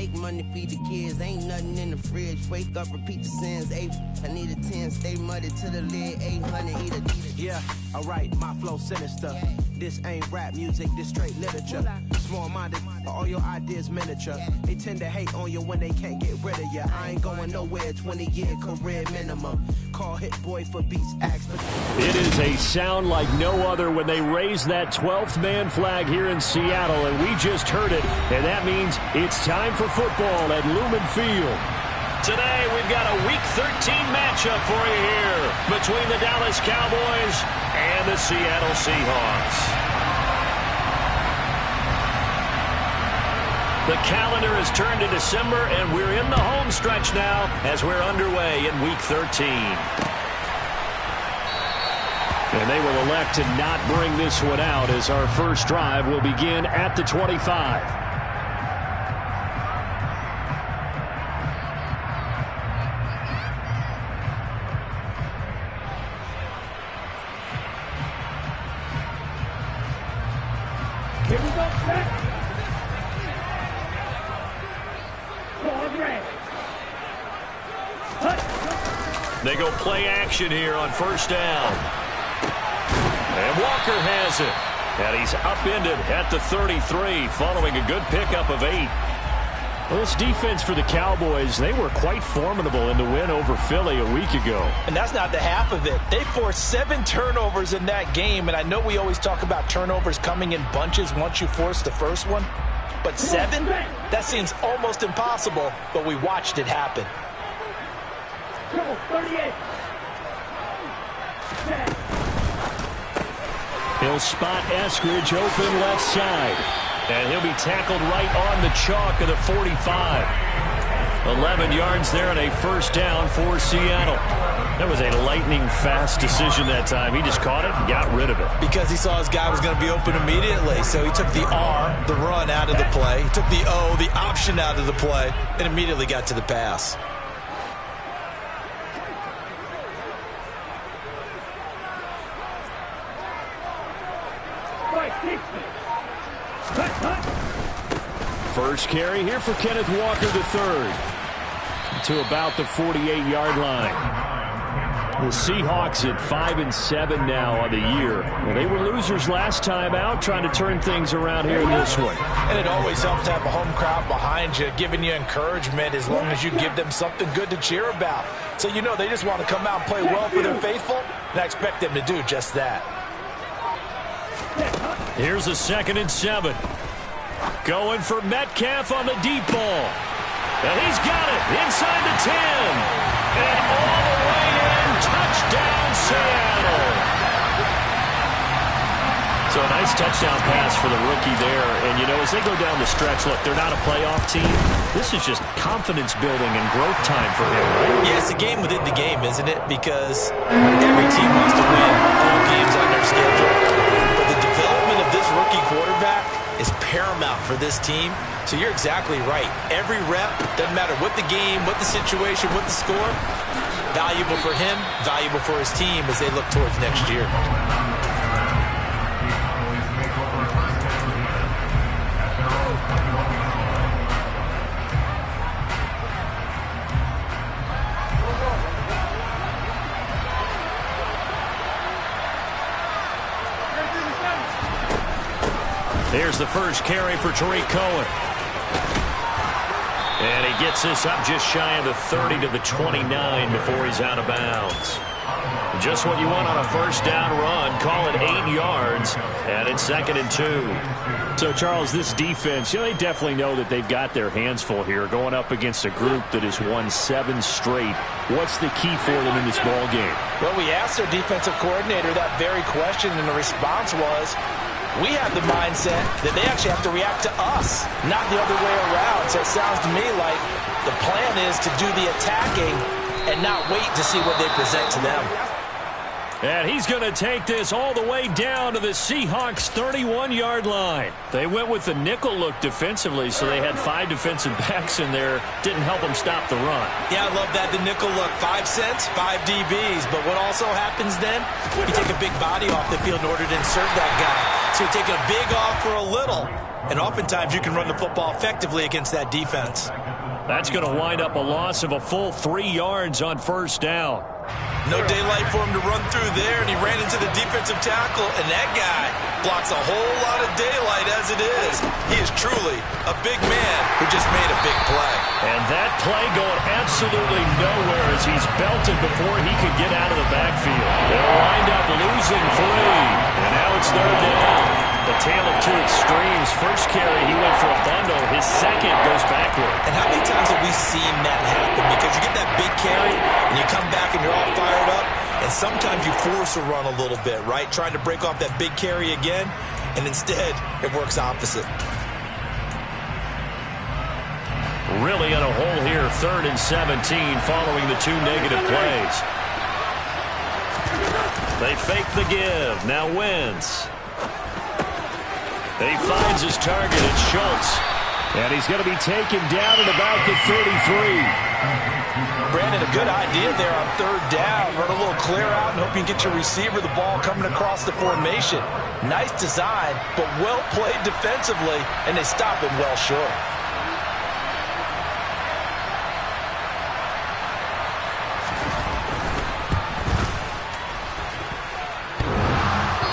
Make money, feed the kids, ain't nothing in the fridge. Wake up, repeat the sins. 8, I need a 10, stay muddy to the lid. 800, eat a. Yeah, alright, my flow sinister. This ain't rap music, this straight literature. Small-minded, all your ideas miniature. They tend to hate on you when they can't get rid of you. I ain't going nowhere, 20-year career minimum. Call Hit Boy for beats, ask for... It is a sound like no other when they raise that 12th man flag here in Seattle, and we just heard it, and that means it's time for football at Lumen Field. Today, we've got a Week 13 matchup for you here between the Dallas Cowboys and the Seattle Seahawks. The calendar has turned to December, and we're in the home stretch now as we're underway in Week 13. And they will elect to not bring this one out as our first drive will begin at the 25. Here we go, set. They go play action here on first down. And Walker has it. And he's upended at the 33 following a good pickup of 8. Well, this defense for the Cowboys, they were quite formidable in the win over Philly a week ago. And that's not the half of it. They forced 7 turnovers in that game, and I know we always talk about turnovers coming in bunches once you force the first one. But 7? That seems almost impossible, but we watched it happen. 38. He'll spot Eskridge open left side. And he'll be tackled right on the chalk of the 45. 11 yards there and a first down for Seattle. That was a lightning-fast decision that time. He just caught it and got rid of it. Because he saw his guy was going to be open immediately. So he took the R, the run, out of the play. He took the O, the option, out of the play, and immediately got to the pass. First carry here for Kenneth Walker III to about the 48-yard line. The Seahawks at 5-7 now on the year. Well, they were losers last time out, trying to turn things around here in this one. And it always helps to have a home crowd behind you, giving you encouragement as long as you give them something good to cheer about. So you know they just want to come out and play well for their faithful, and I expect them to do just that. Here's a 2nd and 7. Going for Metcalf on the deep ball. And he's got it inside the 10. And all the way in. Touchdown, Seattle. So a nice touchdown pass for the rookie there. And, you know, as they go down the stretch, look, they're not a playoff team. This is just confidence building and growth time for him, right? Yeah, it's a game within the game, isn't it? Because every team wants to win all games on their schedule. But the development of this rookie quarterback is paramount for this team. So you're exactly right. Every rep, doesn't matter what the game, what the situation, what the score, valuable for him, valuable for his team as they look towards next year. Here's the first carry for Tariq Cohen. And he gets this up just shy of the 30 to the 29 before he's out of bounds. Just what you want on a first down run. Call it 8 yards, and it's 2nd and 2. So, Charles, this defense, you know, they definitely know that they've got their hands full here going up against a group that has won 7 straight. What's the key for them in this ball game? Well, we asked their defensive coordinator that very question, and the response was, we have the mindset that they actually have to react to us, not the other way around. So it sounds to me like the plan is to do the attacking and not wait to see what they present to them. And he's going to take this all the way down to the Seahawks' 31-yard line. They went with the nickel look defensively, so they had 5 defensive backs in there. Didn't help them stop the run. Yeah, I love that, the nickel look. 5 cents, 5 DBs. But what also happens then, you take a big body off the field in order to insert that guy. So you're taking a big off for a little. and oftentimes you can run the football effectively against that defense. That's going to wind up a loss of a full 3 yards on first down. No daylight for him to run through there, and he ran into the defensive tackle, and that guy blocks a whole lot of daylight as it is. He is truly a big man who just made a big play. And that play going absolutely nowhere as he's belted before he could get out of the backfield. They'll wind up losing 3, and now it's third down. The tale of two extremes. First carry, he went for a bundle. His second goes backward. And how many times have we seen that happen? Because you get that big carry, and you come back and you're all fired up, and sometimes you force a run a little bit, right? Trying to break off that big carry again, and instead it works opposite. Really in a hole here, 3rd and 17 following the 2 negative plays. They fake the give. Now Wentz. He finds his target. It's Schultz. And he's going to be taken down at about the 33. Brandon, a good idea there on 3rd down. Run a little clear out and hope you can get your receiver the ball coming across the formation. Nice design, but well played defensively, and they stop him well short.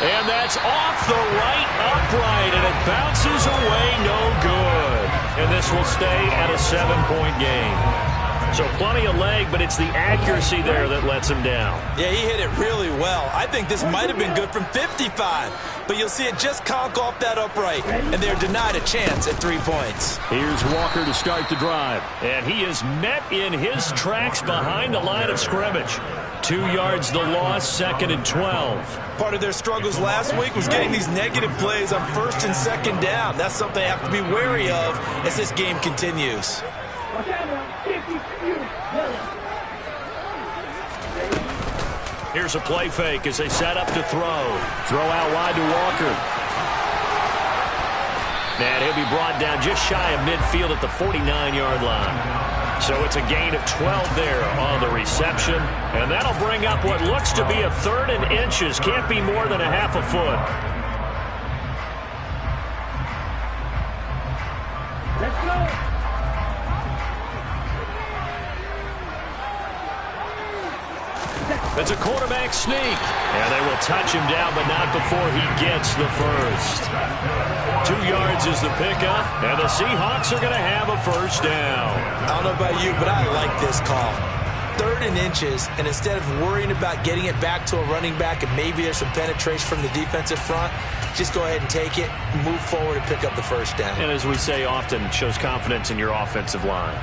And that's off the right upright, and it bounces away, no good. And this will stay at a 7-point game. So plenty of leg, but it's the accuracy there that lets him down. Yeah, he hit it really well. I think this might have been good from 55, but you'll see it just conk off that upright, and they're denied a chance at 3 points. Here's Walker to start the drive, and he is met in his tracks behind the line of scrimmage. 2 yards the loss, 2nd and 12. Part of their struggles last week was getting these negative plays on 1st and 2nd down. That's something they have to be wary of as this game continues. Here's a play fake as they set up to throw. Throw out wide to Walker. And he'll be brought down just shy of midfield at the 49-yard line. So it's a gain of 12 there on the reception. And that'll bring up what looks to be a 3rd and inches. Can't be more than a half a foot. Let's go. It's a quarterback sneak. And they will touch him down, but not before he gets the first. 2 yards is the pickup, and the Seahawks are going to have a first down. I don't know about you, but I like this call. 3rd and inches, and instead of worrying about getting it back to a running back and maybe there's some penetration from the defensive front, just go ahead and take it, move forward, and pick up the first down. And as we say often, it shows confidence in your offensive line.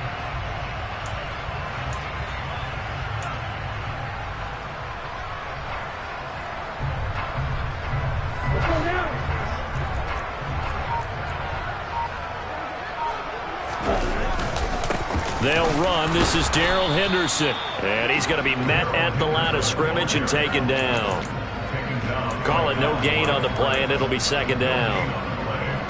They'll run. This is Darrell Henderson. And he's going to be met at the line of scrimmage and taken down. Call it no gain on the play, and it'll be 2nd down.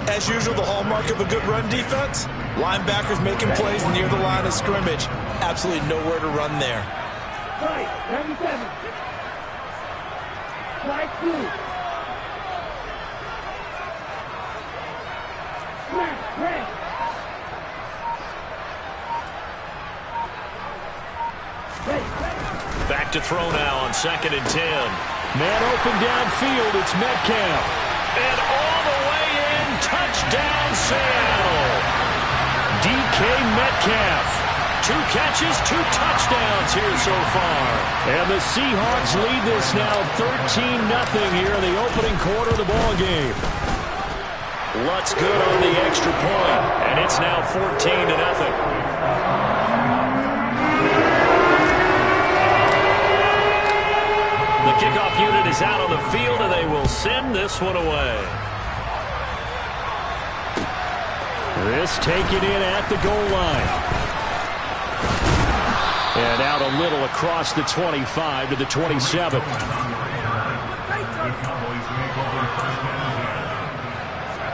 As usual, the hallmark of a good run defense, linebackers making plays near the line of scrimmage. Absolutely nowhere to run there. Right, 97. Right 2. Smash, press. Back to throw now on 2nd and 10. Man open downfield. It's Metcalf. And all the way in. Touchdown, Seattle. DK Metcalf. 2 catches, 2 touchdowns here so far. And the Seahawks lead this now 13-0 here in the opening quarter of the ball game. Lutz good on the extra point, and it's now 14-0. The kickoff unit is out on the field, and they will send this one away. This taken in at the goal line. And out a little across the 25 to the 27.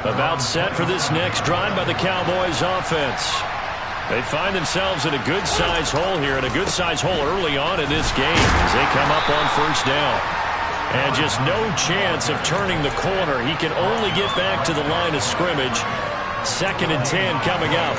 About set for this next drive by the Cowboys offense. They find themselves in a good-sized hole here, and a good-sized hole early on in this game as they come up on first down. And just no chance of turning the corner. He can only get back to the line of scrimmage. 2nd and 10 coming up.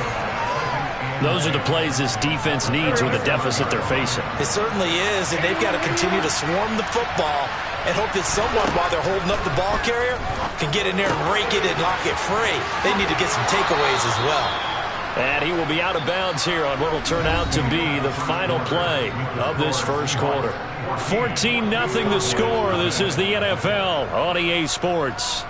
Those are the plays this defense needs with the deficit they're facing. It certainly is, and they've got to continue to swarm the football and hope that someone, while they're holding up the ball carrier, can get in there and rake it and knock it free. They need to get some takeaways as well. And he will be out of bounds here on what will turn out to be the final play of this first quarter. 14-0 the score. This is the NFL on EA Sports.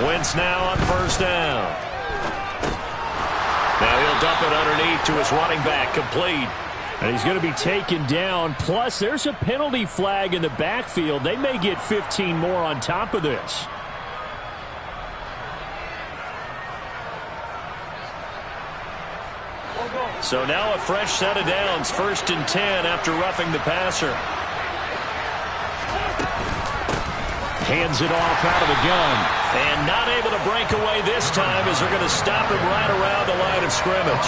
Wentz now on first down. Now he'll dump it underneath to his running back, complete. And he's going to be taken down. Plus, there's a penalty flag in the backfield. They may get 15 more on top of this. So now a fresh set of downs. 1st and 10 after roughing the passer. Hands it off out of the gun. And not able to break away this time as they're going to stop him right around the line of scrimmage.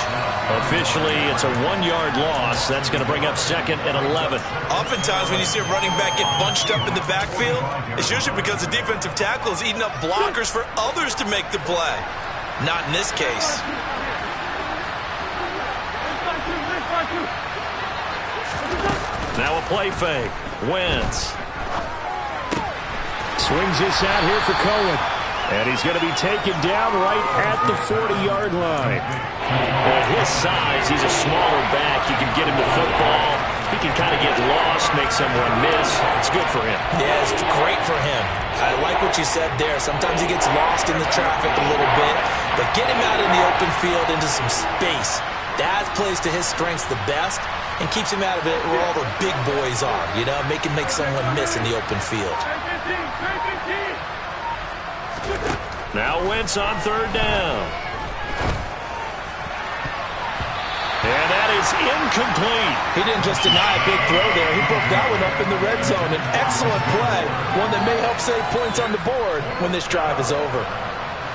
Officially, it's a 1-yard loss. That's going to bring up 2nd and 11. Oftentimes when you see a running back get bunched up in the backfield, it's usually because the defensive tackle is eating up blockers for others to make the play. Not in this case. Now a play fake. Wentz swings this out here for Cohen. And he's going to be taken down right at the 40-yard line. At his size, he's a smaller back. You can get him the football. He can kind of get lost, make someone miss. It's good for him. Yeah, it's great for him. I like what you said there. Sometimes he gets lost in the traffic a little bit. But get him out in the open field into some space. That plays to his strengths the best and keeps him out of it where all the big boys are. You know, make him make someone miss in the open field. Now Wentz on 3rd down. And that is incomplete. He didn't just deny a big throw there. He broke that one up in the red zone. An excellent play. One that may help save points on the board when this drive is over.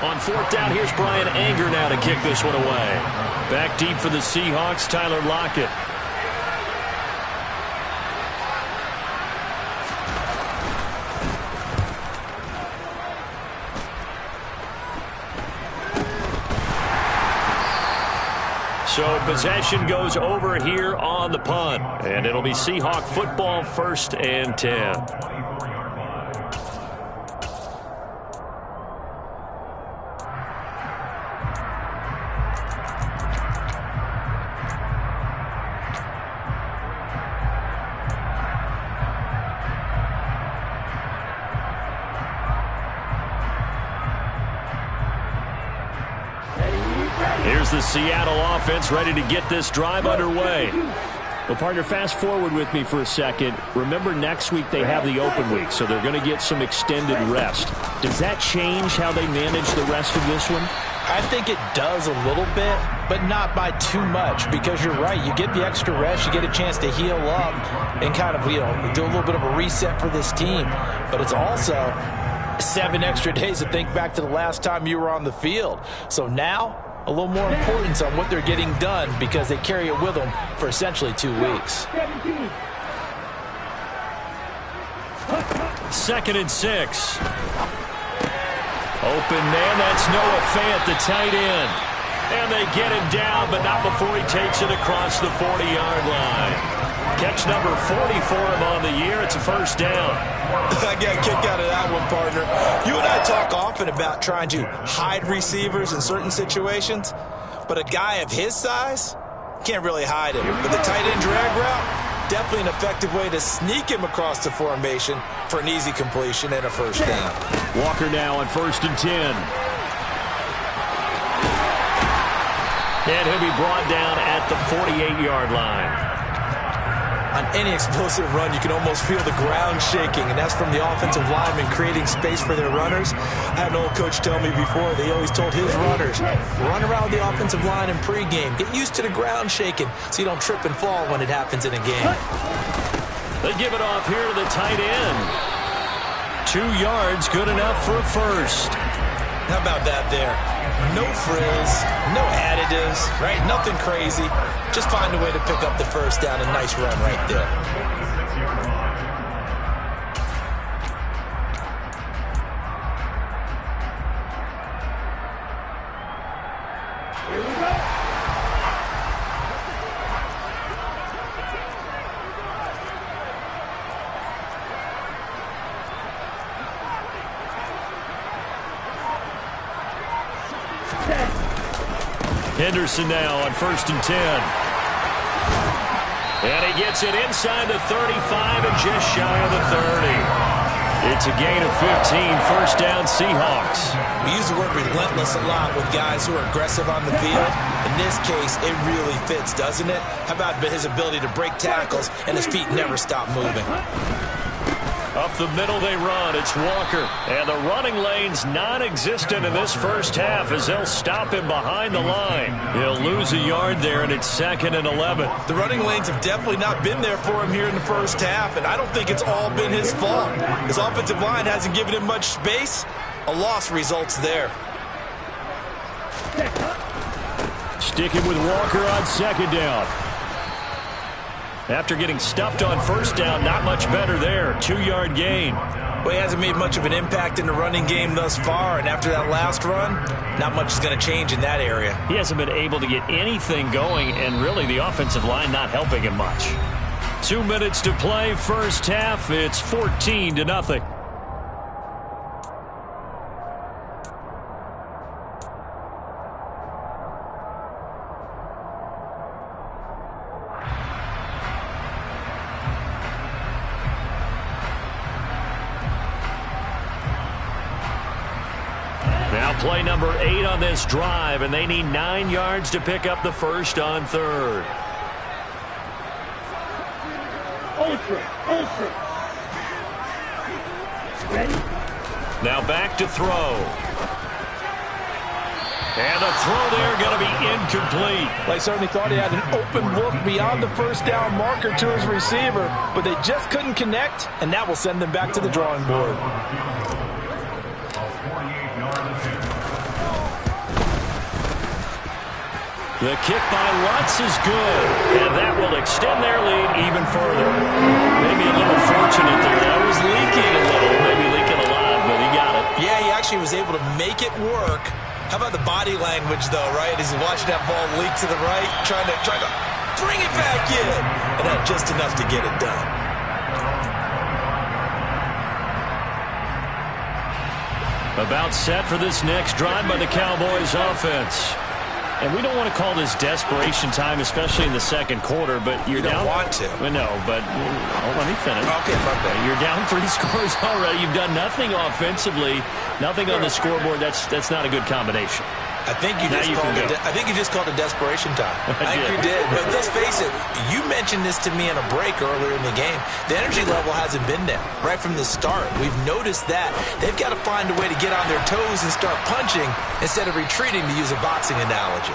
On 4th down, here's Brian Anger now to kick this one away. Back deep for the Seahawks, Tyler Lockett. So possession goes over here on the punt. And it'll be Seahawk football, 1st and 10. Here's the Seattle offense ready to get this drive underway. Well, partner, fast forward with me for a second. Remember, next week they have the open week, so they're going to get some extended rest. Does that change how they manage the rest of this one? I think it does a little bit, but not by too much, because you're right. You get the extra rest, you get a chance to heal up and kind of, do a little bit of a reset for this team. But it's also 7 extra days to think back to the last time you were on the field. So now, a little more importance on what they're getting done because they carry it with them for essentially 2 weeks. 2nd and 6. Open man, that's Noah Fant, the tight end. And they get him down, but not before he takes it across the 40-yard line. Catch number 40 for him on the year. It's a 1st down. I get a kick out of that one, partner. You and I talk often about trying to hide receivers in certain situations, but a guy of his size can't really hide him. But the tight end drag route, definitely an effective way to sneak him across the formation for an easy completion and a 1st down. Walker now on 1st and 10. And he'll be brought down at the 48-yard line. On any explosive run, you can almost feel the ground shaking, and that's from the offensive linemen creating space for their runners. I had an old coach tell me before, they always told his runners, run around the offensive line in pregame. Get used to the ground shaking so you don't trip and fall when it happens in a game. They give it off here to the tight end. 2 yards, good enough for a 1st. How about that there? No frills, no additives, right? Nothing crazy. Just find a way to pick up the first down. A nice run right there. Henderson now on 1st and 10. And he gets it inside the 35 and just shy of the 30. It's a gain of 15, first down Seahawks. We use the word relentless a lot with guys who are aggressive on the field. In this case, it really fits, doesn't it? How about his ability to break tackles and his feet never stop moving? Up the middle they run. It's Walker. And the running lane's non-existent in this first half as they'll stop him behind the line. He'll lose a yard there, and it's 2nd and 11. The running lanes have definitely not been there for him here in the first half, and I don't think it's all been his fault. His offensive line hasn't given him much space. A loss results there. Sticking with Walker on 2nd down. After getting stuffed on 1st down, not much better there. 2-yard gain. Well, he hasn't made much of an impact in the running game thus far, and after that last run, not much is going to change in that area. He hasn't been able to get anything going, and really the offensive line not helping him much. 2 minutes to play, first half. It's 14-0. Play number 8 on this drive, and they need 9 yards to pick up the first on 3rd. Ultra. Ready? Now back to throw. And the throw there going to be incomplete. They certainly thought he had an open look beyond the first down marker to his receiver, but they just couldn't connect, and that will send them back to the drawing board. The kick by Lutz is good, and that will extend their lead even further. Maybe a little fortunate there. That was leaking a little, maybe leaking a lot, but he got it. Yeah, he actually was able to make it work. How about the body language, though, right? As he's watching that ball leak to the right, trying to bring it back in, and that just enough to get it done. About set for this next drive by the Cowboys offense. And we don't want to call this desperation time, especially in the second quarter, but you're down. You don't want to. No, but let me finish. Okay, okay. You're down 3 scores already. You've done nothing offensively, nothing on the scoreboard. That's not a good combination. I think you just called it desperation time. I think you did. But let's face it, you mentioned this to me in a break earlier in the game. The energy level hasn't been there right from the start. We've noticed that. They've got to find a way to get on their toes and start punching instead of retreating, to use a boxing analogy.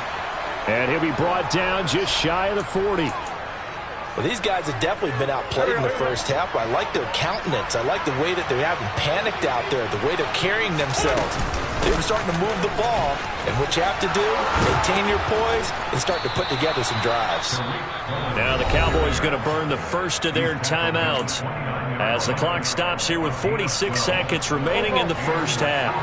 And he'll be brought down just shy of the 40. Well, these guys have definitely been outplayed in the first half. I like their countenance. I like the way that they haven't panicked out there, the way they're carrying themselves. They're starting to move the ball, and what you have to do, maintain your poise and start to put together some drives. Now the Cowboys going to burn the first of their timeouts as the clock stops here with 46 seconds remaining in the first half.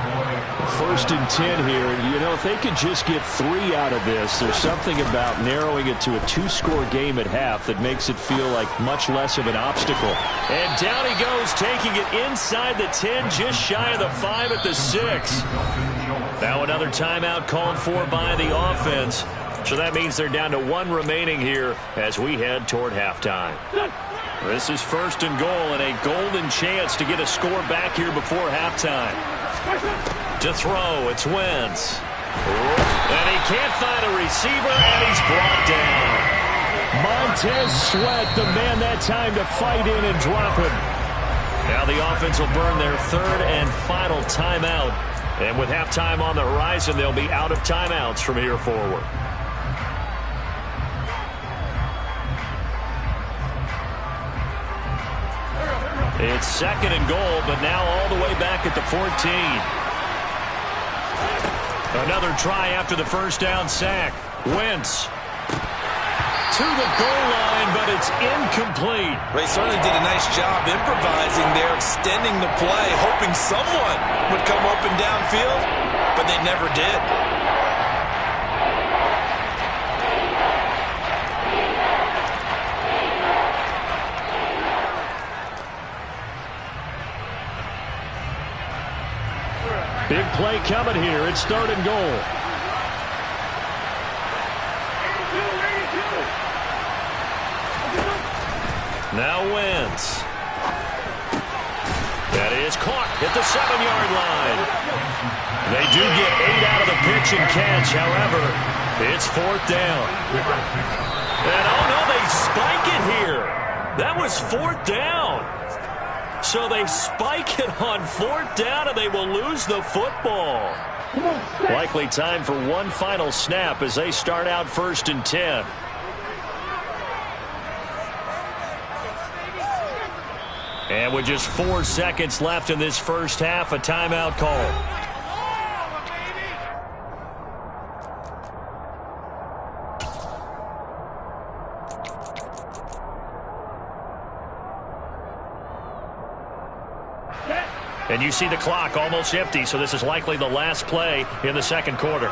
1st and 10 here. You know, if they could just get 3 out of this, there's something about narrowing it to a 2-score game at half that makes it feel like much less of an obstacle. And down he goes, taking it inside the 10, just shy of the 5 at the 6. Now another timeout called for by the offense. So that means they're down to 1 remaining here as we head toward halftime. This is 1st and goal, and a golden chance to get a score back here before halftime. To throw, it's Wentz. And he can't find a receiver, and he's brought down. Montez Sweat, the man that time to fight in and drop him. Now the offense will burn their 3rd and final timeout. And with halftime on the horizon, they'll be out of timeouts from here forward. It's 2nd and goal, but now all the way back at the 14. Another try after the first down sack. Wentz to the goal line, but it's incomplete. They certainly did a nice job improvising there, extending the play, hoping someone would come open downfield, but they never did. Big play coming here. It's 3rd and goal. Now Wentz. That is caught at the 7-yard line. They do get 8 out of the pitch and catch. However, it's 4th down. And oh no, they spike it here. That was 4th down. So they spike it on 4th down and they will lose the football. Likely time for one final snap as they start out 1st and 10. And with just 4 seconds left in this first half, a timeout call. And you see the clock almost empty, so this is likely the last play in the second quarter.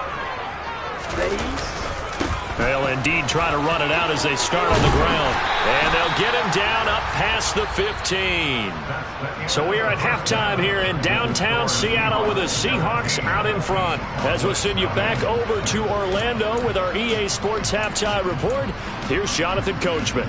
They'll indeed try to run it out as they start on the ground. And they'll get him down up past the 15. So we are at halftime here in downtown Seattle with the Seahawks out in front. As we'll send you back over to Orlando with our EA Sports Halftime Report, here's Jonathan Coachman.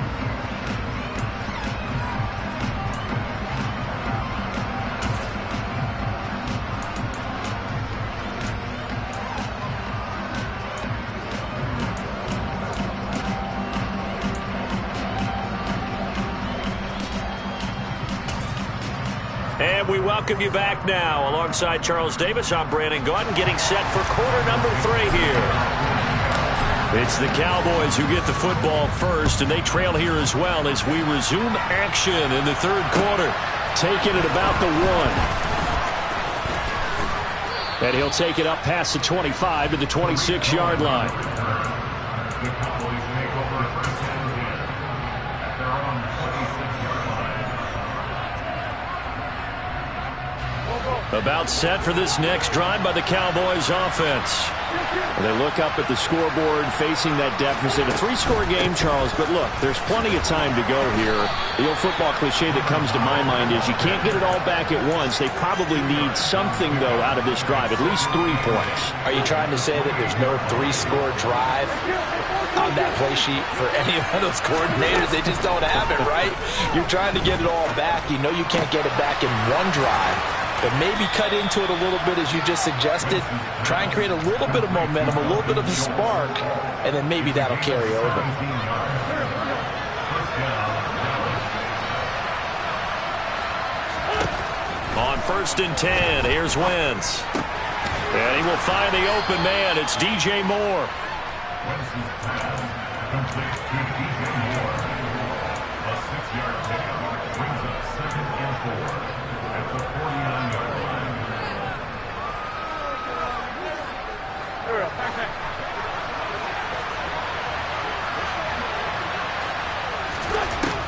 And we welcome you back now. Alongside Charles Davis, I'm Brandon Gaudin, getting set for quarter number 3 here. It's the Cowboys who get the football first, and they trail here as well as we resume action in the 3rd quarter. Taking it about the 1. And he'll take it up past the 25 to the 26-yard line. About set for this next drive by the Cowboys offense. They look up at the scoreboard facing that deficit. A 3-score game, Charles, but look, there's plenty of time to go here. The old football cliche that comes to my mind is you can't get it all back at once. They probably need something, though, out of this drive, at least 3 points. Are you trying to say that there's no 3-score drive on that play sheet for any of those coordinators? They just don't have it, right? You're trying to get it all back. You know you can't get it back in one drive. But maybe cut into it a little bit, as you just suggested. Try and create a little bit of momentum, a little bit of a spark, and then maybe that'll carry over. On 1st and 10, here's Wentz. And he will find the open man. It's DJ Moore.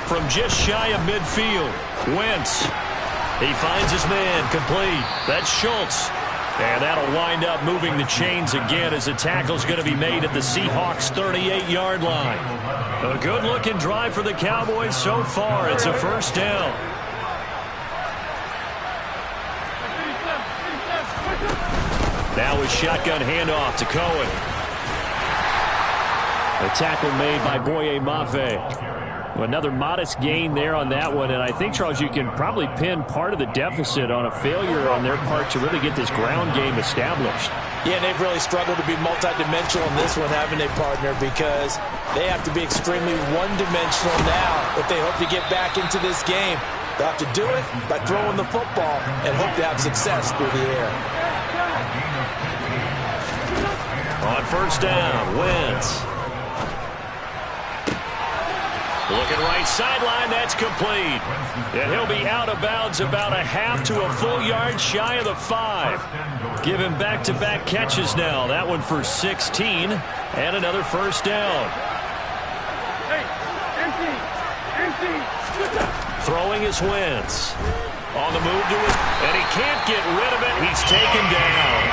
From just shy of midfield, Wentz. He finds his man, complete. That's Schultz. And that'll wind up moving the chains again as the tackle's going to be made at the Seahawks' 38-yard line. A good-looking drive for the Cowboys so far. It's a 1st down. Now a shotgun handoff to Cohen. A tackle made by Boye Mafe. Another modest gain there on that one, and I think, Charles, you can probably pin part of the deficit on a failure on their part to really get this ground game established. Yeah, they've really struggled to be multidimensional in this one, haven't they, partner? Because they have to be extremely one-dimensional now if they hope to get back into this game. They'll have to do it by throwing the football and hope to have success through the air. On 1st down, Wentz. Looking right sideline, that's complete. And he'll be out of bounds about a half to a full yard shy of the 5. Give him back-to-back catches now. That one for 16 and another first down. Throwing his Wentz. On the move to his, and he can't get rid of it. He's taken down.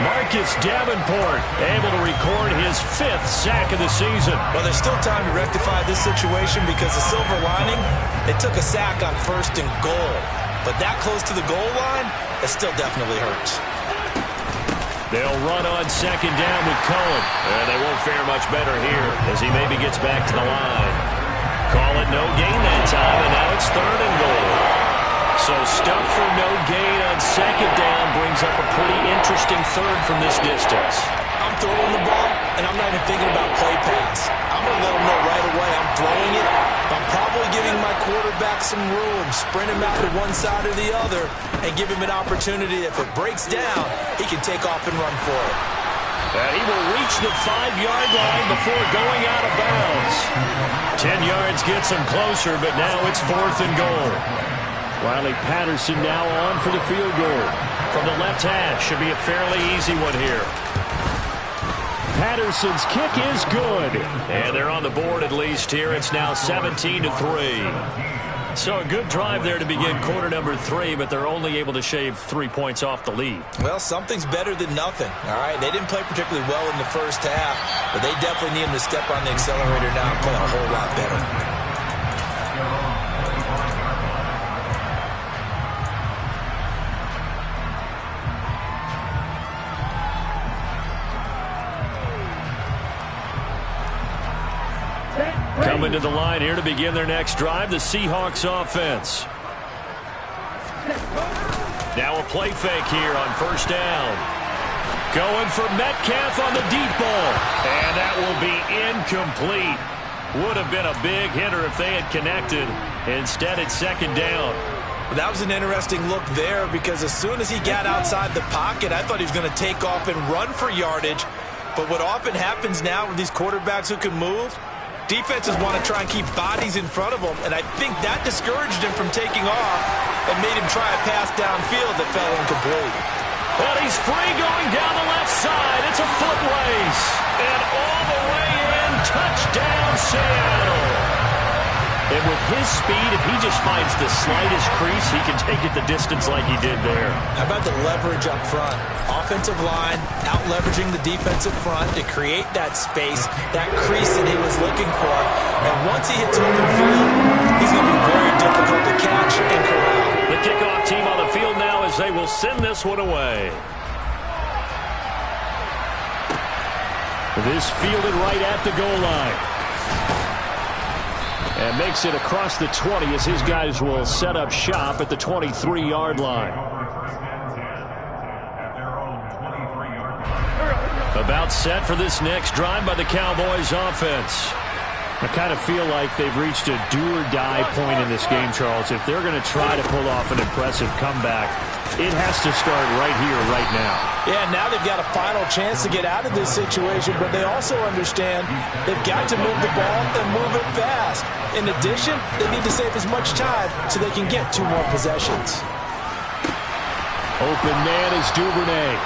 Marcus Davenport able to record his 5th sack of the season. Well, there's still time to rectify this situation because the silver lining, they took a sack on 1st and goal. But that close to the goal line, it still definitely hurts. They'll run on 2nd down with Cohen. And they won't fare much better here as he maybe gets back to the line. Call it no gain that time, and now it's 3rd and goal. So stuff for no gain on 2nd down brings up a pretty interesting 3rd from this distance. I'm throwing the ball, and I'm not even thinking about play pass. I'm going to let him know right away I'm throwing it. I'm probably giving my quarterback some room, sprint him out to one side or the other, and give him an opportunity. If it breaks down, he can take off and run for it. And he will reach the 5-yard line before going out of bounds. 10 yards gets him closer, but now it's 4th and goal. Riley Patterson now on for the field goal. From the left hash, should be a fairly easy one here. Patterson's kick is good. And they're on the board at least here. It's now 17-3. So a good drive there to begin quarter number 3, but they're only able to shave 3 points off the lead. Well, something's better than nothing. All right, they didn't play particularly well in the first half, but they definitely need him to step on the accelerator now and play a whole lot better. Coming to the line here to begin their next drive, the Seahawks offense. Now a play fake here on 1st down. Going for Metcalf on the deep ball. And that will be incomplete. Would have been a big hitter if they had connected. Instead, it's 2nd down. That was an interesting look there because as soon as he got outside the pocket, I thought he was going to take off and run for yardage. But what often happens now with these quarterbacks who can move, defenses want to try and keep bodies in front of them, and I think that discouraged him from taking off and made him try a pass downfield that fell incomplete. Well, he's free going down the left side. It's a foot race. And all the way in, touchdown Seattle. And with his speed, if he just finds the slightest crease, he can take it the distance like he did there. How about the leverage up front? Offensive line out-leveraging the defensive front to create that space, that crease that he was looking for. And once he hits open field, he's going to be very difficult to catch and corral. The kickoff team on the field now as they will send this one away. This fielded right at the goal line. And makes it across the 20 as his guys will set up shop at the 23-yard line. About set for this next drive by the Cowboys offense. I kind of feel like they've reached a do-or-die point in this game, Charles. If they're going to try to pull off an impressive comeback, it has to start right here, right now. Yeah, now they've got a final chance to get out of this situation, but they also understand they've got to move the ball and move it fast. In addition, they need to save as much time so they can get 2 more possessions. Open man is Duvernay.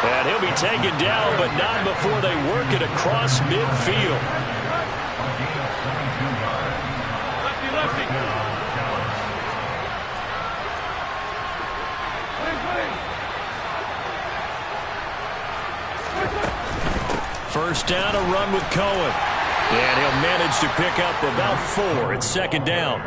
And he'll be taken down, but not before they work it across midfield. First down, a run with Cohen. And he'll manage to pick up about 4. It's 2nd down.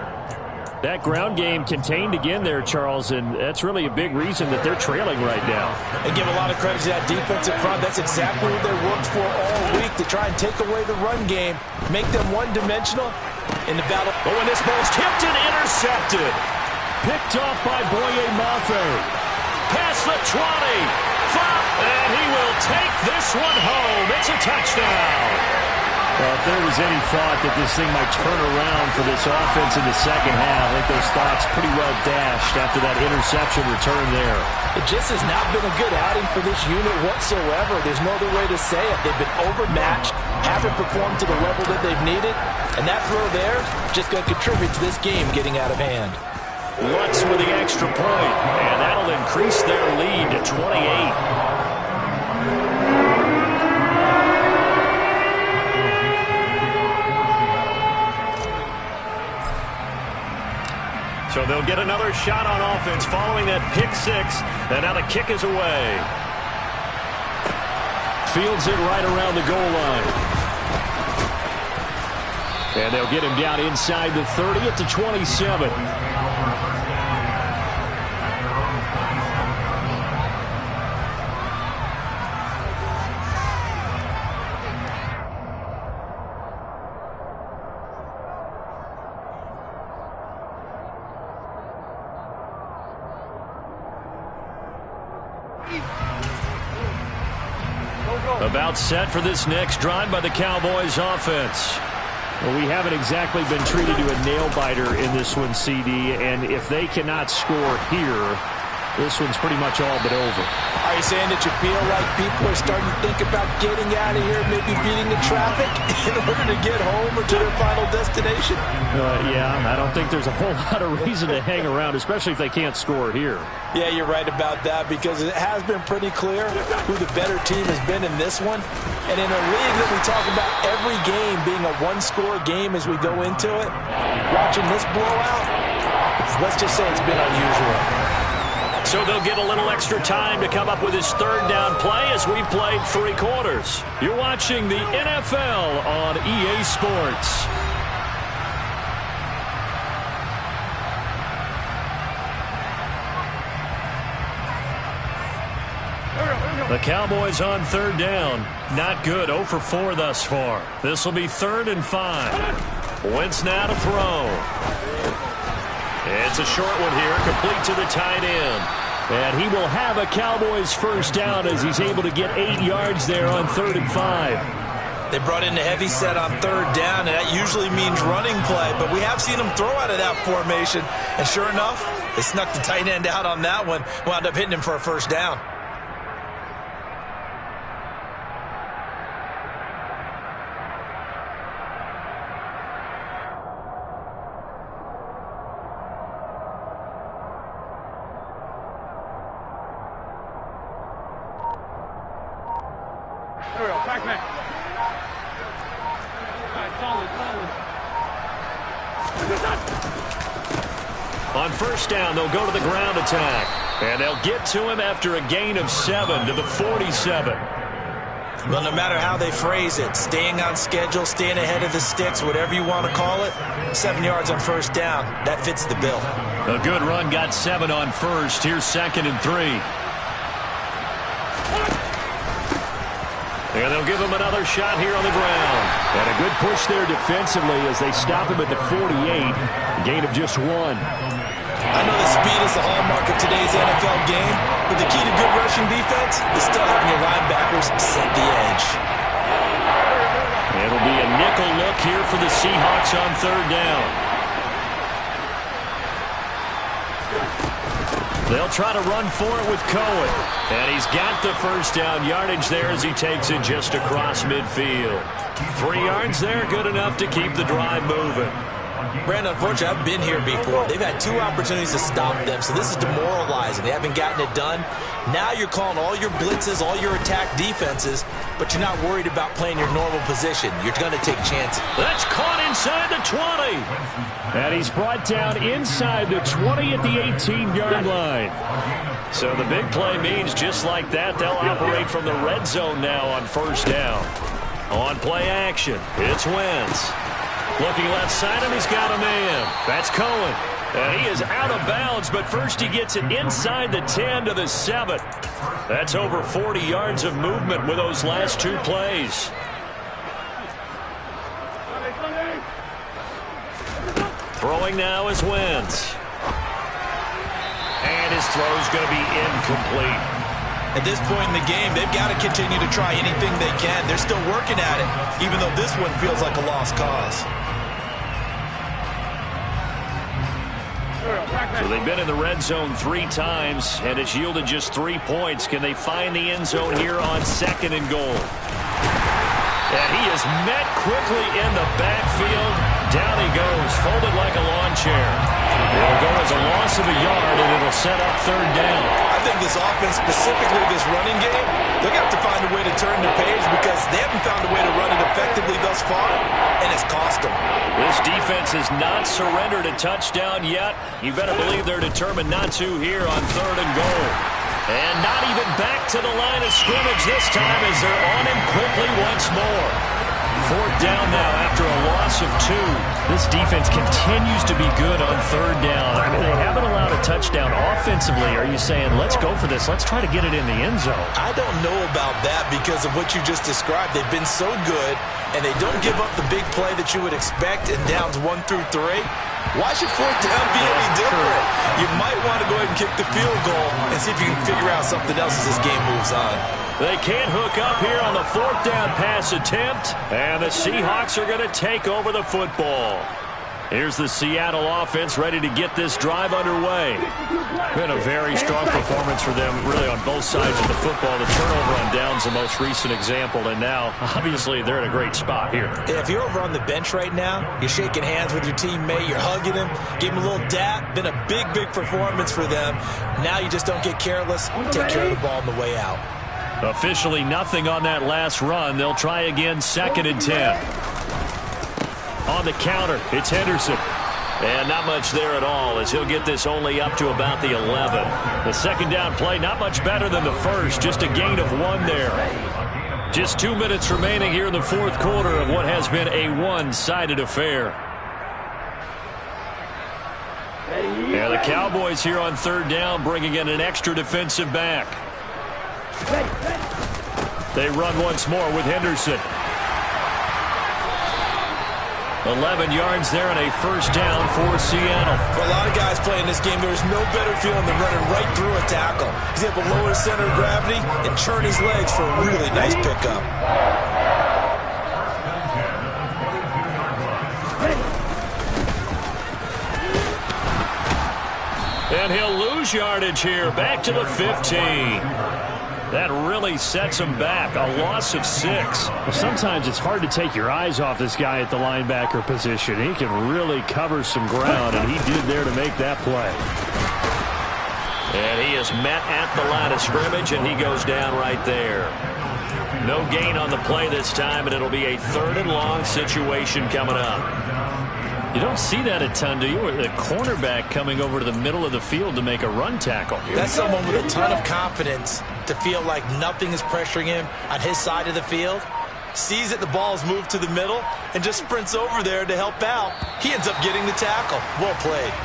That ground game contained again there, Charles, and that's really a big reason that they're trailing right now. They give a lot of credit to that defensive front. That's exactly what they worked for all week, to try and take away the run game, make them one-dimensional in the battle. Oh, and this ball's tipped and intercepted. Picked off by Boye Mafe. Past the 20. And he will take this one home. It's a touchdown. Well, if there was any thought that this thing might turn around for this offense in the second half, I think those thoughts pretty well dashed after that interception return there. It just has not been a good outing for this unit whatsoever. There's no other way to say it. They've been overmatched, haven't performed to the level that they've needed, and that throw there just going to contribute to this game getting out of hand. Lutz with the extra point, and that'll increase their lead to 28. So they'll get another shot on offense following that pick six, and now the kick is away. Fields it right around the goal line. And they'll get him down inside the 30 at the 27. About set for this next drive by the Cowboys offense. Well, we haven't exactly been treated to a nail-biter in this one, CD, and if they cannot score here, this one's pretty much all but over. Are you saying that you feel like people are starting to think about getting out of here, maybe beating the traffic in order to get home or to their final destination? Yeah, I don't think there's a whole lot of reason to hang around, especially if they can't score here. Yeah, you're right about that, because it has been pretty clear who the better team has been in this one. And in a league that we talk about every game being a one-score game as we go into it, watching this blowout, let's just say it's been unusual. So they'll get a little extra time to come up with his third down play as we've played 3 quarters. You're watching the NFL on EA Sports. The Cowboys on third down. Not good. 0 for 4 thus far. This will be 3rd and 5. Wentz now to throw. It's a short one here, complete to the tight end. And he will have a Cowboys first down as he's able to get 8 yards there on 3rd and 5. They brought in the heavy set on 3rd down, and that usually means running play. But we have seen them throw out of that formation. And sure enough, they snuck the tight end out on that one. Wound up hitting him for a first down. On first down, they'll go to the ground attack. And they'll get to him after a gain of 7 to the 47. Well, no matter how they phrase it, staying on schedule, staying ahead of the sticks, whatever you want to call it, 7 yards on first down, that fits the bill. A good run got 7 on first. Here's 2nd and 3. And they'll give him another shot here on the ground. And a good push there defensively as they stop him at the 48. A gain of just 1. I know that speed is the hallmark of today's NFL game, but the key to good rushing defense is still having your linebackers set the edge. It'll be a nickel look here for the Seahawks on 3rd down. They'll try to run for it with Cohen. And he's got the first down yardage there as he takes it just across midfield. 3 yards there, good enough to keep the drive moving. Brandon, unfortunately, I've been here before. They've had 2 opportunities to stop them, so this is demoralizing. They haven't gotten it done. Now you're calling all your blitzes, all your attack defenses, but you're not worried about playing your normal position. You're going to take chances. That's caught inside the 20. And he's brought down inside the 20 at the 18-yard line. So the big play means just like that, they'll operate from the red zone now on first down. On play action, it's Wentz. Looking left side, and he's got a man. That's Cohen. And he is out of bounds, but first he gets it inside the 10 to the 7. That's over 40 yards of movement with those last 2 plays. Throwing now is Wentz. And his throw is going to be incomplete. At this point in the game, they've got to continue to try anything they can. They're still working at it, even though this one feels like a lost cause. So they've been in the red zone 3 times, and it's yielded just 3 points. Can they find the end zone here on 2nd and goal? And he is met quickly in the backfield. Down he goes, folded like a lawn chair. It'll go as a loss of a yard, and it'll set up 3rd down. I think this offense, specifically this running game, they're going to have to find a way to turn the page because they haven't found a way to run it effectively thus far, and it's cost them. This defense has not surrendered a touchdown yet. You better believe they're determined not to here on 3rd and goal. And not even back to the line of scrimmage this time as they're on him quickly once more. 4th down now after a loss of 2. This defense continues to be good on 3rd down. I mean, they haven't allowed a touchdown offensively. Are you saying, let's go for this, let's try to get it in the end zone? I don't know about that because of what you just described. They've been so good, and they don't give up the big play that you would expect in downs 1 through 3. Why should 4th down be any different? You might want to go ahead and kick the field goal and see if you can figure out something else as this game moves on. They can't hook up here on the 4th down pass attempt, and the Seahawks are going to take over the football. Here's the Seattle offense ready to get this drive underway. Been a very strong performance for them, really, on both sides of the football. The turnover on downs the most recent example, and now, obviously, they're in a great spot here. If you're over on the bench right now, you're shaking hands with your teammate, you're hugging him, give him a little dap. Been a big, big performance for them. Now you just don't get careless. Take care of the ball on the way out. Officially nothing on that last run. They'll try again, 2nd and 10. On the counter, it's Henderson. And not much there at all as he'll get this only up to about the 11. The 2nd down play, not much better than the first. Just a gain of 1 there. Just 2 minutes remaining here in the 4th quarter of what has been a one-sided affair. Yeah, the Cowboys here on 3rd down bringing in an extra defensive back. They run once more with Henderson. 11 yards there and a 1st down for Seattle. For a lot of guys playing this game, there's no better feeling than running right through a tackle. He's able to lower his center of gravity and turn his legs for a really nice pickup. And he'll lose yardage here, back to the 15. That really sets him back, a loss of 6. Well, sometimes it's hard to take your eyes off this guy at the linebacker position. He can really cover some ground, and he did there to make that play. And he is met at the line of scrimmage, and he goes down right there. No gain on the play this time, and it'll be a 3rd and long situation coming up. You don't see that a ton, do you? A cornerback coming over to the middle of the field to make a run tackle. That's someone with a ton of confidence to feel like nothing is pressuring him on his side of the field. Sees that the ball is moved to the middle and just sprints over there to help out. He ends up getting the tackle. Well played.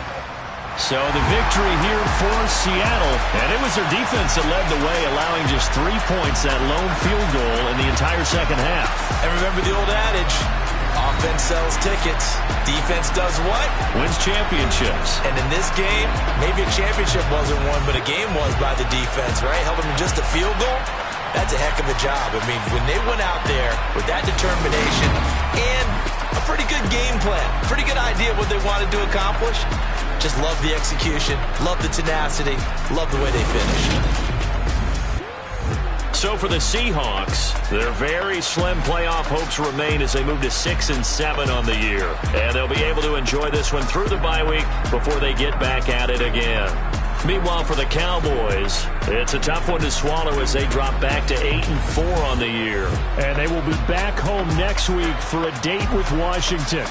So the victory here for Seattle. And it was their defense that led the way, allowing just 3 points, that lone field goal in the entire 2nd half. And remember the old adage, offense sells tickets. Defense does what? Wins championships. And in this game, maybe a championship wasn't won, but a game was by the defense, right? Helping them just a field goal. That's a heck of a job. I mean, when they went out there with that determination and a pretty good game plan, pretty good idea of what they wanted to accomplish, just love the execution, love the tenacity, love the way they finished. So for the Seahawks, their very slim playoff hopes remain as they move to 6 and 7 on the year. And they'll be able to enjoy this one through the bye week before they get back at it again. Meanwhile, for the Cowboys, it's a tough one to swallow as they drop back to 8 and 4 on the year. And they will be back home next week for a date with Washington.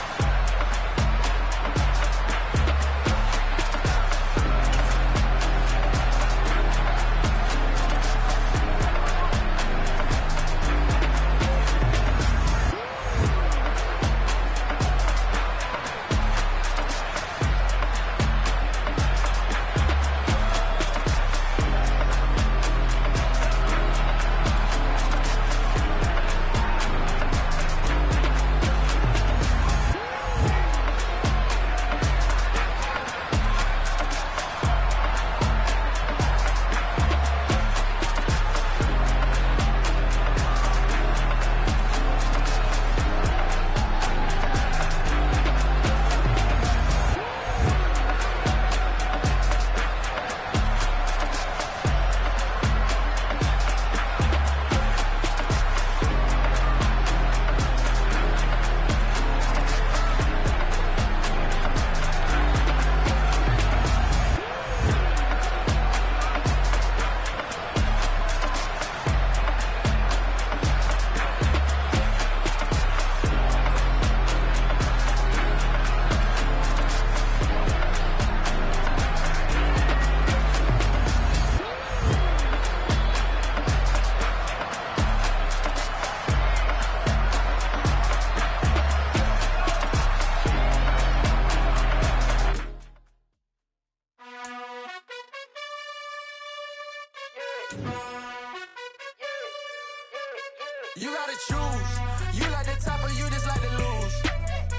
You gotta choose. You like the top or you just like to lose.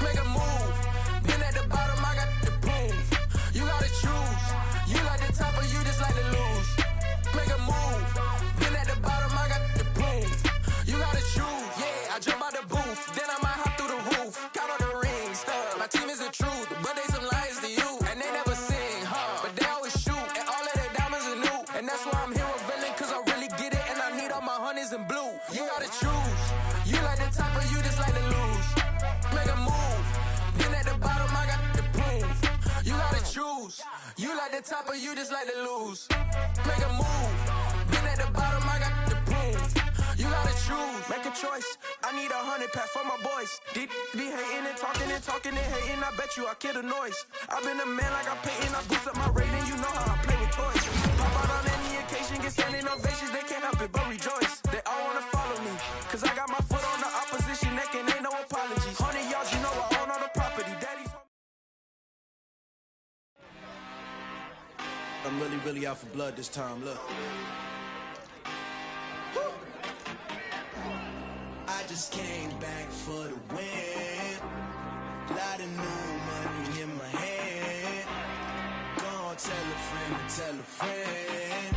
Make a move. Been at the bottom, I got the proof. You gotta choose. You like the top or you just like to lose. Make a move. Been at the bottom, I got the proof. You gotta choose. Yeah, I jump out the booth. Then I might hop through the roof. Count on the rings. My team is the truth, but they some liars to you. And they never sing, but they always shoot. And all of their diamonds are new. And that's why I'm here revealing, cause I really get it. And I need all my honeys in blue. You gotta choose. You like the top or you just like to lose. Make a move. Been at the bottom, I got the proof. You gotta choose. You like the top or you just like to lose. Make a move. Been at the bottom, I got the proof. You gotta choose. Make a choice. I need 100 pack for my boys. Be hating and talking and hating. I bet you I kill the noise. I've been a man like I'm Peyton. I boost up my rating. You know how I play with toys. Pop out on any occasion, get standing ovations. They can't help it but rejoice. They all wanna follow me, cause I got my foot on the opposition neck and ain't no apologies. 100 yards, you know I own all the property. Daddy's. I'm really out for blood this time, look. I just came back for the win. Lot of new money in my hand. Gonna tell a friend to tell a friend.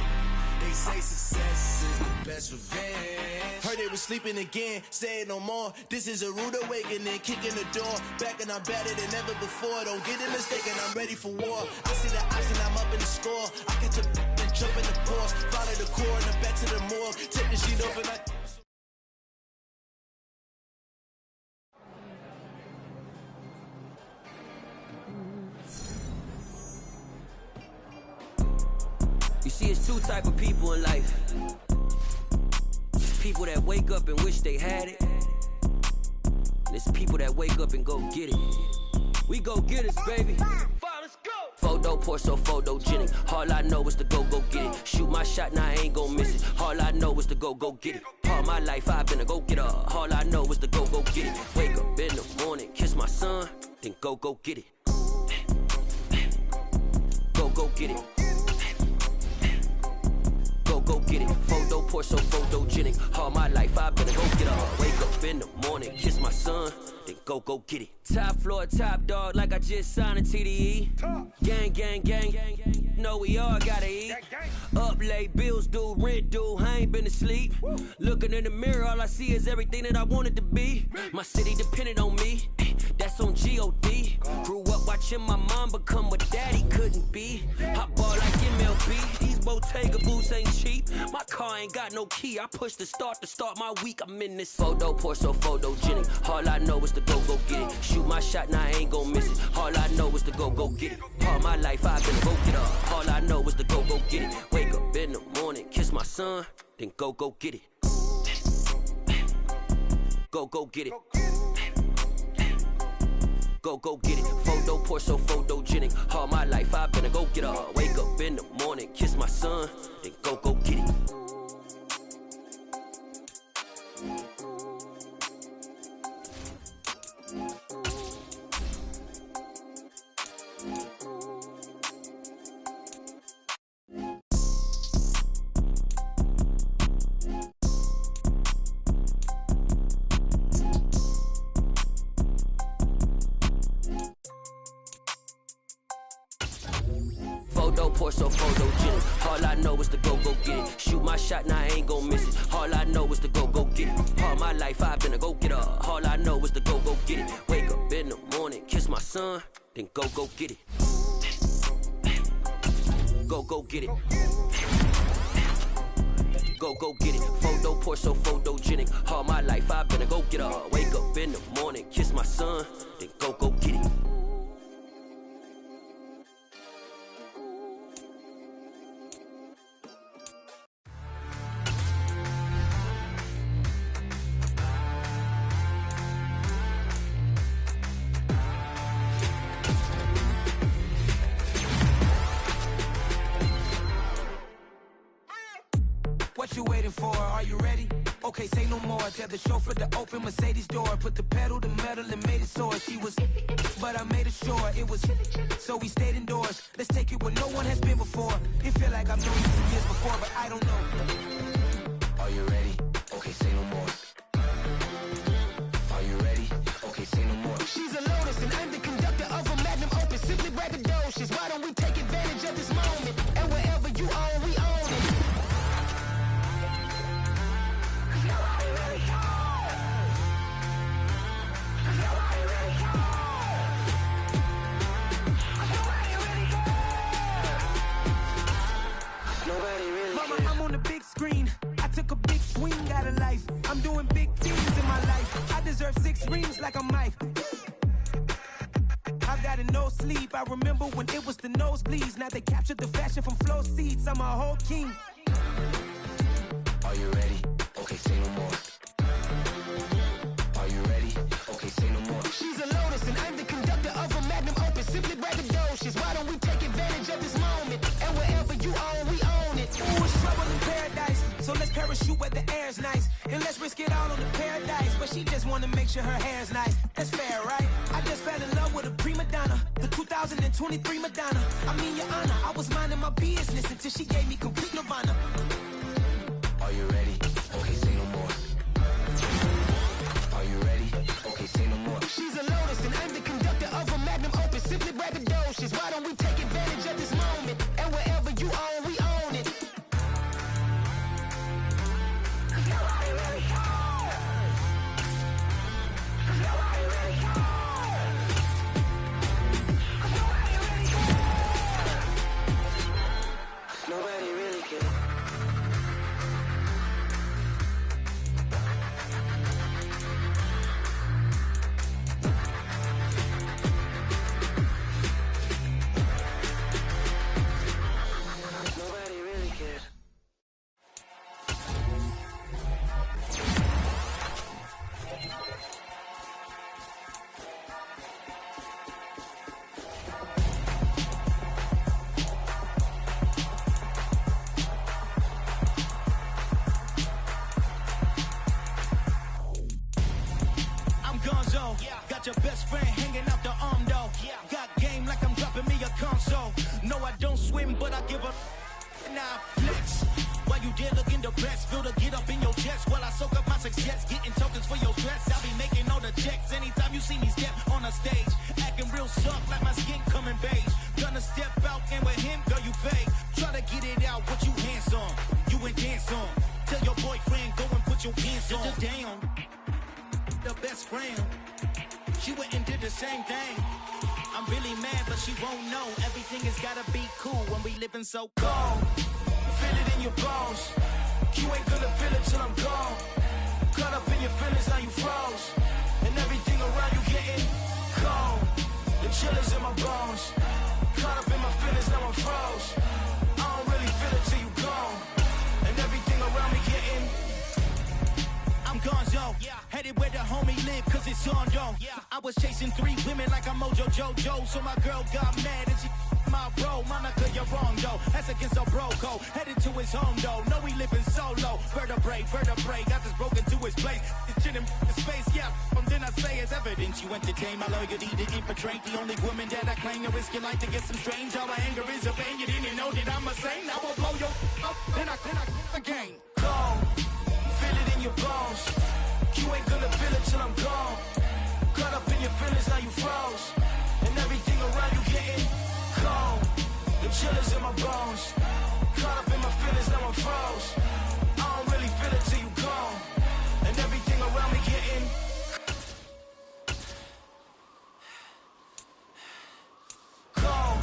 They say success is the best revenge. Heard they was sleeping again, say it no more. This is a rude awakening, kicking the door. Back and I'm better than ever before. Don't get it mistaken, I'm ready for war. I see the option, I'm up in the score. I catch a and jump in the course. Follow the core and the back to the morgue. Take the sheet off and I... You see, it's two type of people in life. It's people that wake up and wish they had it. And it's people that wake up and go get it. We go get it, baby. Let's go. Photo pour so photogenic. All I know is to go get it. Shoot my shot, now I ain't gon' miss it. All I know is to go get it. All my life I've been a go-getter. All I know is to go get it. Wake up in the morning, kiss my son, then go get it. Go get it. Go get it. Photo pour so photogenic. All my life I've been a go-getter. Wake up in the morning, kiss my son, then go get it. Top floor, top dog, like I just signed a TDE. Gang. Know we all gotta eat. Up late, bills due, rent due, I ain't been asleep. Looking in the mirror, all I see is everything that I wanted to be. My city depended on me, that's on G.O.D. Grew up watching my mom become what daddy couldn't be. I ball like MLB, these Bottega boots ain't cheap. My car ain't got no key, I push the start to start my week. I'm in this photo pour so photogenic. All I know is to go get it. Shoot my shot, now I ain't gon' miss it. All I know is to go get it. All my life I've been a go-getter. All I know is to go get it. Wake up in the morning, kiss my son, then go get it. Go get it. Go get it. Photo pour so photogenic. All my life I've been a go-getter. Wake up in the morning, kiss my son, then go get it. Photo pour so photogenic. All I know is to go get it. Shoot my shot, now I ain't gon' miss it. All I know is to go get it. All my life I've been a go-getter. All I know is to go get it. Wake up in the morning, kiss my son, then go get it. Go get it. Go get it. Photo pour so photogenic. All my life I've been a go-getter. Wake up in the morning, kiss my son, then go get it. What you waiting for? Are you ready? Okay, say no more. Tell the chauffeur to open Mercedes door. Put the pedal to metal and made it soar. She was, but I made it sure it was. So we stayed indoors. Let's take it where no one has been before. It feel like I've known you 2 years before, but I don't know. Are you ready? Okay, say no more. She's a lotus and I'm the conductor of a magnum opus. Simply braggadocious. Why don't we take advantage of this moment? And wherever you own, we own it. Nobody really cares. Nobody really cares. Nobody really cares. Nobody really cares. Mama, I'm on the big screen. I took a big swing out of life. I'm doing big things in my life. I deserve 6 rings like I'm Mike. I've got a no sleep. I remember when it was the nosebleeds. Now they captured the fashion from flow seats. I'm a whole king. Are you ready? Okay, say no more. Are you ready? Okay, say no more. She's a lotus and I'm the conductor of a magnum opus. Simply braggadocious. Why don't we take advantage of this moment? And wherever you own, we own it. Ooh, it's trouble in paradise. So let's parachute where the air's nice. And let's risk it all on the paradise. But she just wanna make sure her hair's nice. That's fair, right? I just fell in love with a prima donna. The 2023 Madonna. I mean, your honor, I was minding my business until she gave me complete nirvana. Are you ready? Okay, say no more. Are you ready? Okay, say no more. She's a lotus and I'm the conductor of a magnum opus. Simply braggadocious. Why don't we take advantage of this moment? And wherever you own, we own it. Nobody really cares. Nobody really cares. Nobody really cares. Nobody really cares. Nobody really cares. I'm Gonzo. Got your best friend hanging out the arm though. Got game like I'm dropping me a console. No, I don't swim, but I give a now flex. While you there looking the best, feel the get up in your chest while I soak up my success, getting tokens for your stress. I'll be making all the checks anytime you see me step on a stage, acting real soft like my skin coming beige. Gonna step out and with him, girl, you fake. Try to get it out, what you hands on, you ain't dance on. Tell your boyfriend, go and put your pants on. Down, the best friend, she went and did the same thing. I'm really mad, but she won't know. Everything has gotta be cool when we living so cold. Feel it in your bones. You ain't gonna feel it till I'm gone. Caught up in your feelings, now you froze. And everything around you getting cold. The chill is in my bones. Caught up in my feelings, now I'm froze. I don't really feel it till you gone. And everything around me getting. I'm Gonzo, headed where the homie live, cause it's on though. I was chasing 3 women like I'm Mojo Jojo, so my girl got mad and she my bro. Monica, you're wrong though, that's against a bro code. Headed to his home though, no we living solo. Vertebrae, got this broken to his place. It's chin in space, yeah, then I say it's evidence. You entertain my loyalty to infiltrate the only woman that I claim to risk your life to get some strange. All my anger is a pain, you didn't know that I'm a saint. I will blow your up, then I again. Go. Feel it in your bones. You ain't gonna feel it till I'm gone. Caught up in your feelings, now you froze. And everything around you getting cold. The chill is in my bones. Caught up in my feelings, now I'm froze. I don't really feel it till you gone. And everything around me getting cold.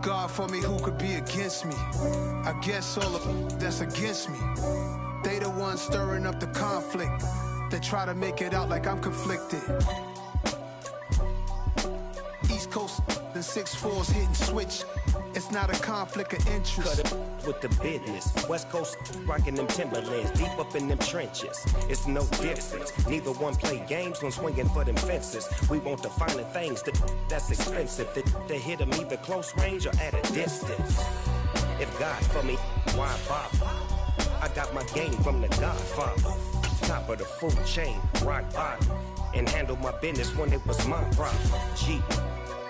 God for me, who could be against me? I guess all of them that's against me. They the ones stirring up the conflict. They try to make it out like I'm conflicted. East Coast, the 6'4s hitting switch. It's not a conflict of interest. Cut it with the business. West Coast rocking them Timberlands, deep up in them trenches. It's no difference. Neither one play games when swinging for them fences. We want the finer things that's expensive. They hit them either close range or at a distance. If God for me, why bother? I got my game from the Godfather. Top of the food chain, rock bottom. And handle my business when it was my problem. G.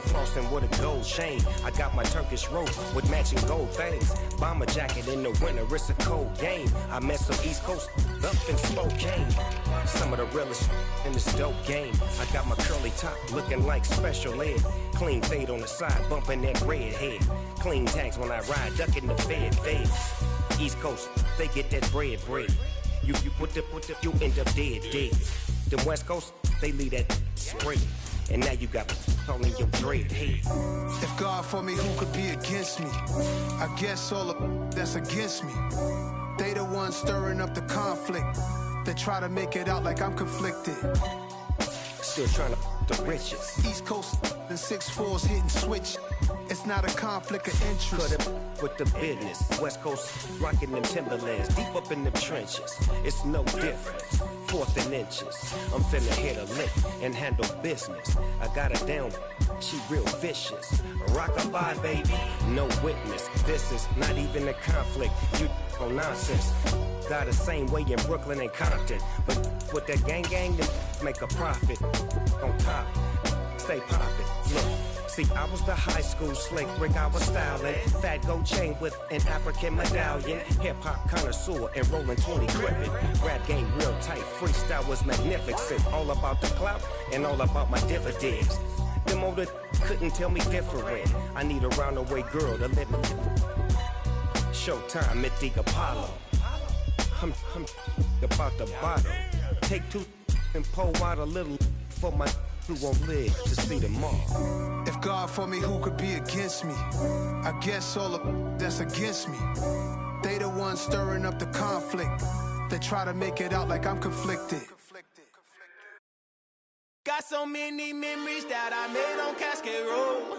Flossing with a gold chain. I got my Turkish rope with matching gold things. Bomber jacket in the winter, it's a cold game. I met some East Coast up in Spokane. Some of the realest in this dope game. I got my curly top looking like special ed. Clean fade on the side, bumping that red head. Clean tags when I ride, ducking the fed. East Coast, they get that bread. You you end up dead. Them West Coast, they leave that spread. And now you got calling your dread head. If God for me, who could be against me? I guess all of that's against me. They the ones stirring up the conflict. They try to make it out like I'm conflicted. Still trying to the riches. East Coast and 6'4's hitting switch. It's not a conflict of interest. Cut it with the business. West Coast rocking them Timberlands, deep up in them trenches. It's no difference. 4th and inches. I'm finna hit a lick and handle business. I got her down, she real vicious. Rock-a-bye, baby, no witness. This is not even a conflict. You on nonsense. Got the same way in Brooklyn and Compton. But with that gang, then make a profit. On top, stay poppin'. Look. See, I was the high school slick Rick, I was styling. Fat gold chain with an African medallion. Hip-hop connoisseur and rolling 20 crippin'. Rap game real tight, freestyle was magnificent. All about the clout and all about my dividends. Them older couldn't tell me different. I need a roundaway girl to let me. Showtime at the Apollo. I'm about the bottle. Take 2 and pour out a little for my who won't live to see tomorrow. If God for me, who could be against me? I guess all of that's against me. They the ones stirring up the conflict. They try to make it out like I'm conflicted. Got so many memories that I made on Cascade Road.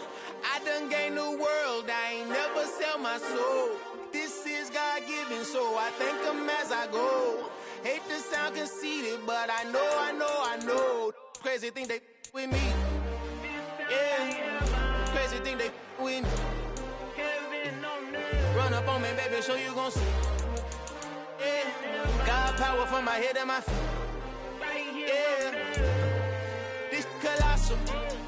I done gained the world, I ain't never sell my soul. This is God-given, so I thank him as I go. Hate to sound conceited, but I know. Crazy thing they with me. Yeah, crazy thing they with me. Run up on me, baby, show you gon' see. Yeah, God power from my head and my feet. Yeah, this colossal.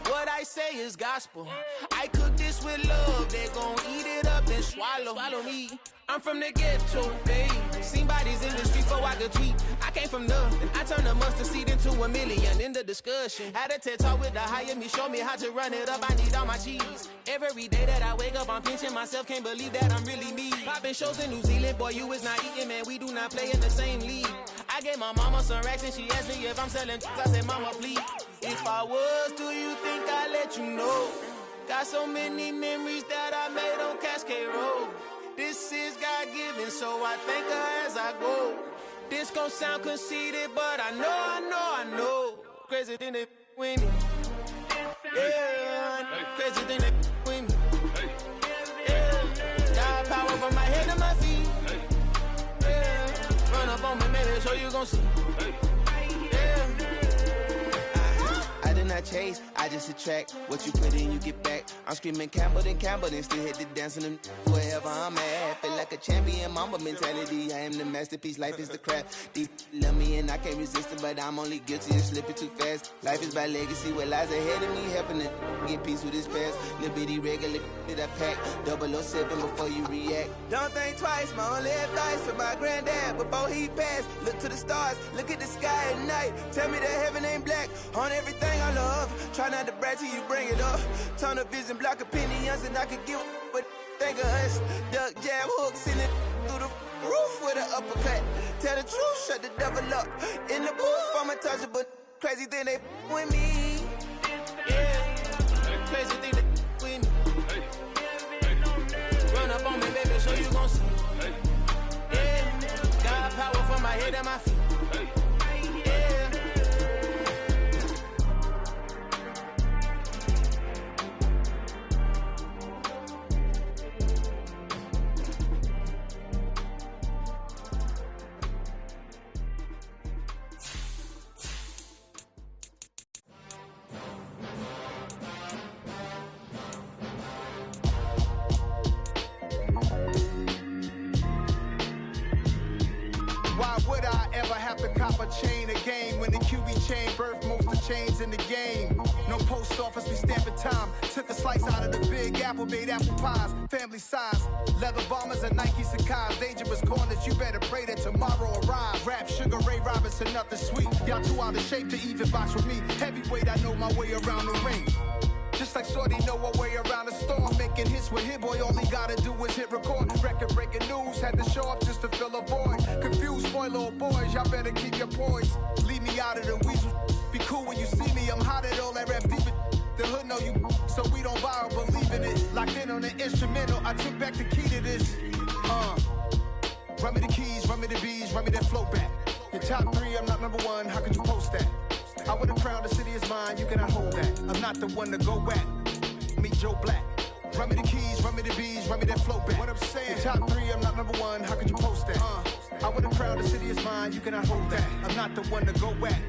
What I say is gospel. I cook this with love. They gon' eat it up and swallow me. I'm from the ghetto, babe. Seen bodies in the street before I could tweet. I came from nothing. I turned a mustard seed into a million. In the discussion, had a TED talk with the higher me. Show me how to run it up. I need all my cheese. Every day that I wake up, I'm pinching myself. Can't believe that I'm really me. Popping shows in New Zealand, boy, you is not eating, man. We do not play in the same league. I gave my mama some racks and she asked me if I'm selling. I said, mama, please. If I was, do you think I'd let you know? Got so many memories that I made on Cascade Road. This is God-given, so I thank her as I go. This gon' sound conceited, but I know. Crazy thing they with me. Yeah, crazy thing they with me. Yeah, God power from my head to my feet. Yeah, run up on me, maybe so you gon' see. Yeah. I did not chase, I just attract. What you put in, you get back. I'm screaming Campbell, then still hit the dance and wherever I'm at. Feel like a champion, mamba mentality. I am the masterpiece, life is the craft. Deep love me and I can't resist it, but I'm only guilty of slipping too fast. Life is by legacy, what lies ahead of me, helping to get peace with his past. Little bitty regular that I pack, 007 before you react. Don't think twice, my only advice for my granddad before he passed. Look to the stars, look at the sky at night. Tell me that heaven ain't black on everything I love. Try not to brag till you bring it up. Tunnel vision, block opinions, and I could give what think of us. Duck, jab, hooks in it through the roof with an uppercut. Tell the truth, shut the devil up. In the booth, I'm untouchable. Crazy thing they with me. Yeah, crazy thing they with me. Run up on me, baby, so you gon' see. Yeah, God power from my head and my feet. chain of game. When the QB chain birthed most of chains in the game. No post office, we stamping time. Took a slice out of the big apple, made apple pies. Family size, leather bombers and Nike Sacai's. Dangerous corners, you better pray that tomorrow arrives. Rap, Sugar Ray Robinson, nothing sweet. Y'all too out of shape to even box with me. Heavyweight, I know my way around the ring. Just like Shorty know her way around the storm. Making hits with Hit Boy, all he gotta do is hit record. Record breaking news, had to show up just to fill a void. Confused boy, little boys, y'all better keep your poise. Leave me out of the weasel. Be cool when you see me, I'm hot at all that rap deep. The hood know you, so we don't borrow, believe in it. Locked in on the instrumental, I took back the key to this. Run me the keys, run me the bees, run me that flow back. Your top 3, I'm not number 1, how could you post that? I would have crowned the city is mine, you cannot hold that. I'm not the one to go back. Meet Joe Black. Run me the keys, run me the bees, run me that flow back. What I'm saying, your top 3, I'm not number 1, how could you post that? I would have crowned the city is mine, you cannot hold that. I'm not the one to go back.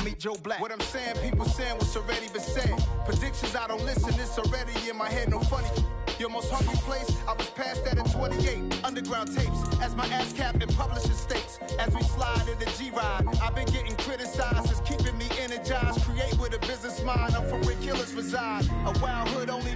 Meet Joe Black. What I'm saying, people saying what's already been said. Predictions, I don't listen, it's already in my head, no funny. Your most hungry place, I was past that at 28. Underground tapes, as my ass cap in publishing states. As we slide in the G-Ride, I've been getting criticized, it's keeping me energized. Create with a business mind, I'm from where killers reside. A wild hood only